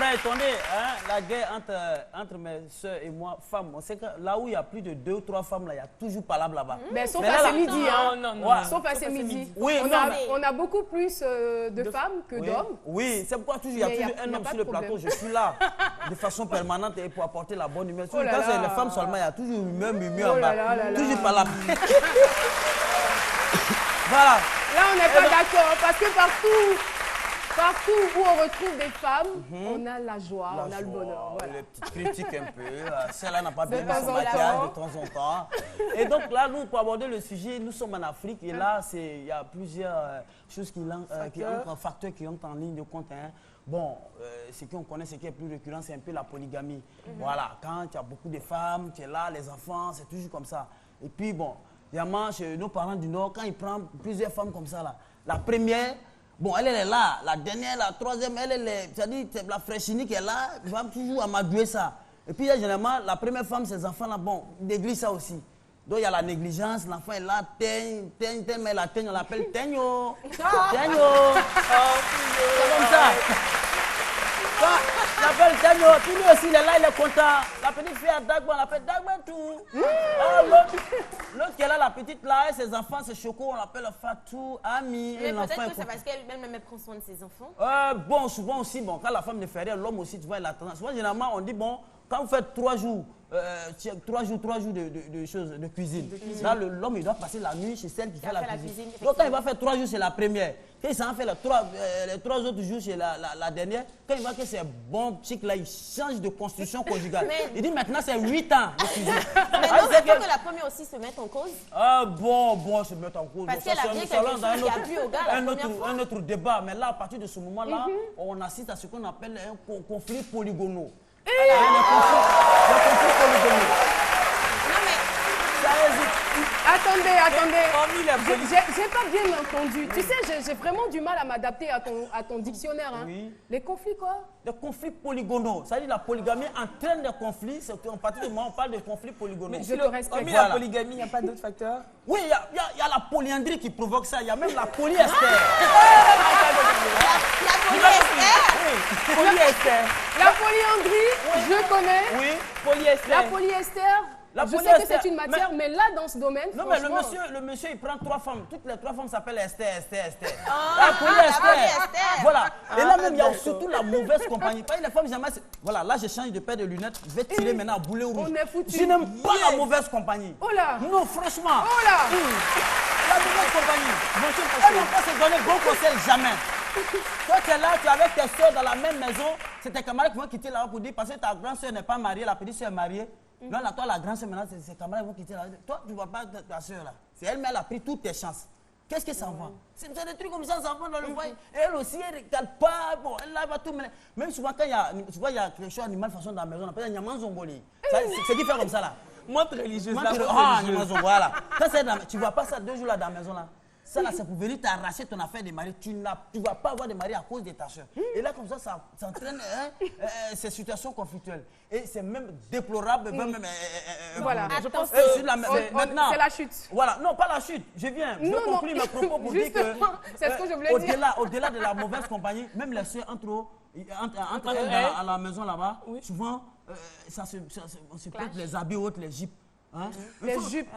serais étonné, hein, la guerre entre mes soeurs et moi, femmes. On sait que là où il y a plus de 2 ou 3 femmes, là, il y a toujours palabre là-bas. Mais sauf à ce midi, hein. Ouais. Sauf à ce midi. Oui, on a beaucoup plus de femmes que d'hommes. Oui, c'est pourquoi toujours il y a toujours un homme sur le plateau. Je suis là de façon permanente et pour apporter la bonne humeur. Quand c'est les femmes seulement, il y a toujours humeur en bas. Toujours palabre. Voilà. Là, on n'est pas d'accord parce que partout où on retrouve des femmes, on a la joie, on a le bonheur. Voilà. Les petites critiques un peu. Celle-là n'a pas bien mis son maquillage de temps en temps. Et donc là, nous, pour aborder le sujet, nous sommes en Afrique et là, il y a plusieurs choses facteurs qui entrent en ligne de compte. Hein. Bon, ce qu'on connaît, ce qui est plus récurrent, c'est un peu la polygamie. Voilà, quand tu as beaucoup de femmes, tu es là, les enfants, c'est toujours comme ça. Et puis bon, évidemment, chez nos parents du Nord, quand ils prennent plusieurs femmes comme ça, là, la première, bon, elle est là, la dernière, la troisième, c'est-à-dire la fraîchini qui est là, il va toujours amadouer ça. Et puis, généralement, la première femme, ces enfants-là, bon, ils négligent ça aussi. Donc, il y a la négligence, l'enfant est là, mais la teigne, on l'appelle teigno. Teigno. C'est comme ça. On l'appelle teigno. Puis lui aussi, il est là, il est content. La petite fille à Dagba, on l'appelle Dagba tout. L'autre qui est là, la petite là, et ses enfants, c'est Choco, on l'appelle Fatou, Ami. Mais peut-être que c'est parce qu'elle-même prend soin de ses enfants. Bon, souvent aussi, bon, quand la femme ne fait rien, l'homme aussi, tu vois, il a tendance. Souvent, généralement, on dit, bon, quand vous faites 3 jours, 3 jours de cuisine. Là, l'homme, il doit passer la nuit chez celle qui fait la cuisine. Donc, quand il va faire 3 jours, c'est la première. Quand il s'en fait les 3 autres jours chez la dernière, quand il voit que c'est bon chic, là, il change de construction conjugale. Il dit maintenant, c'est 8 ans de cuisine. Mais non, il faut que la première aussi se mette en cause. Bon, se mettre en cause. Parce qu'elle a bien quelque chose qui a plu au gars la première fois. Un autre débat. Mais là, à partir de ce moment-là, on assiste à ce qu'on appelle un conflit polygonal. Les conflits polygonaux. Non, mais Ça hésite. Attendez. J'ai pas bien entendu. Tu sais, j'ai vraiment du mal à m'adapter à ton dictionnaire. Hein. Oui. Les conflits, quoi? Les conflits polygonaux. Ça veut dire la polygamie entraîne des conflits. C'est en partir du moment où on parle de conflits polygonaux. Mais je le respecte. Hormis la polygamie, il n'y a pas d'autres facteurs? Oui, il y a la polyandrie qui provoque ça. Il y a même la polyester. la polyester. La polyandrie, je connais. Oui. Polyester. La polyester, je sais que c'est une matière, mais là, dans ce domaine, non, mais le monsieur, il prend 3 femmes. Toutes les 3 femmes s'appellent Esther. La polyester. Voilà. Et là même, il y a surtout la mauvaise compagnie. Pas les femmes, jamais. Voilà, là, je change de paire de lunettes. Je vais tirer maintenant à boulet rouge. On est foutu. Je n'aime pas la mauvaise compagnie. Oh là. Non, franchement. Oh là. La mauvaise compagnie. Elle ne va pas se donner bon conseil jamais. Toi, tu es là, tu es avec tes soeurs dans la même maison. C'est tes camarades qui vont quitter là-bas pour dire parce que ta grande soeur n'est pas mariée, la petite soeur est mariée. Là, toi, la grande soeur, maintenant, ses camarades vont quitter là. Toi, tu ne vois pas ta soeur là. C'est elle, mais elle a pris toutes tes chances. Qu'est-ce que ça va? C'est des trucs comme ça vont dans le foyer. Et elle aussi, elle ne regarde pas. Bon, elle va tout mener. Même souvent, quand il y a quelque chose d'animal façon dans la maison, on appelle Nyaman Zongoli. C'est qui fait comme ça là? Montre religieuse. Nyaman Zongoli, voilà. Tu ne vois pas ça 2 jours là dans la maison là. Ça, là, c'est pour venir t'arracher ton affaire de mari. Tu ne vas pas avoir de mari à cause de ta soeur. Et là, comme ça entraîne ces situations conflictuelles. Et c'est même déplorable. Voilà, je pense que c'est la chute. Voilà, non, pas la chute. Je viens. Je conclue mes propos pour dire que... c'est ce que je voulais dire. Au-delà de la mauvaise compagnie, même les soeurs entre elles à la maison là-bas, souvent, on se prête les habits autres, les jupes. Hein? Les jupes.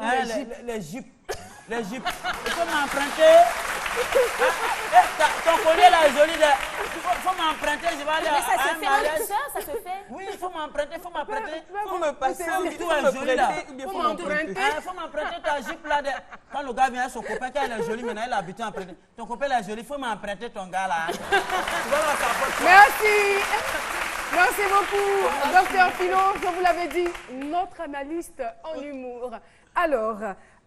Les jupes. Il faut m'emprunter. Ton collier là est joli. Il faut m'emprunter. Je vais aller Mais ça à se un fait mariage. ça, ça se fait. Oui, il faut m'emprunter. Faut me passer. Tout est joli là. Faut m'emprunter. Il faut m'emprunter ta jupe là. Quand le gars vient, son copain, quand il est joli, maintenant il a habitué à emprunter. Ton copain là est joli, il faut m'emprunter ton gars là. Merci. Merci beaucoup, Docteur Philo. Je vous l'avais dit, notre analyste en humour. Alors,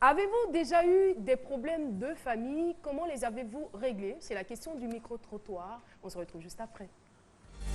avez-vous déjà eu des problèmes de famille? Comment les avez-vous réglés? C'est la question du micro-trottoir. On se retrouve juste après.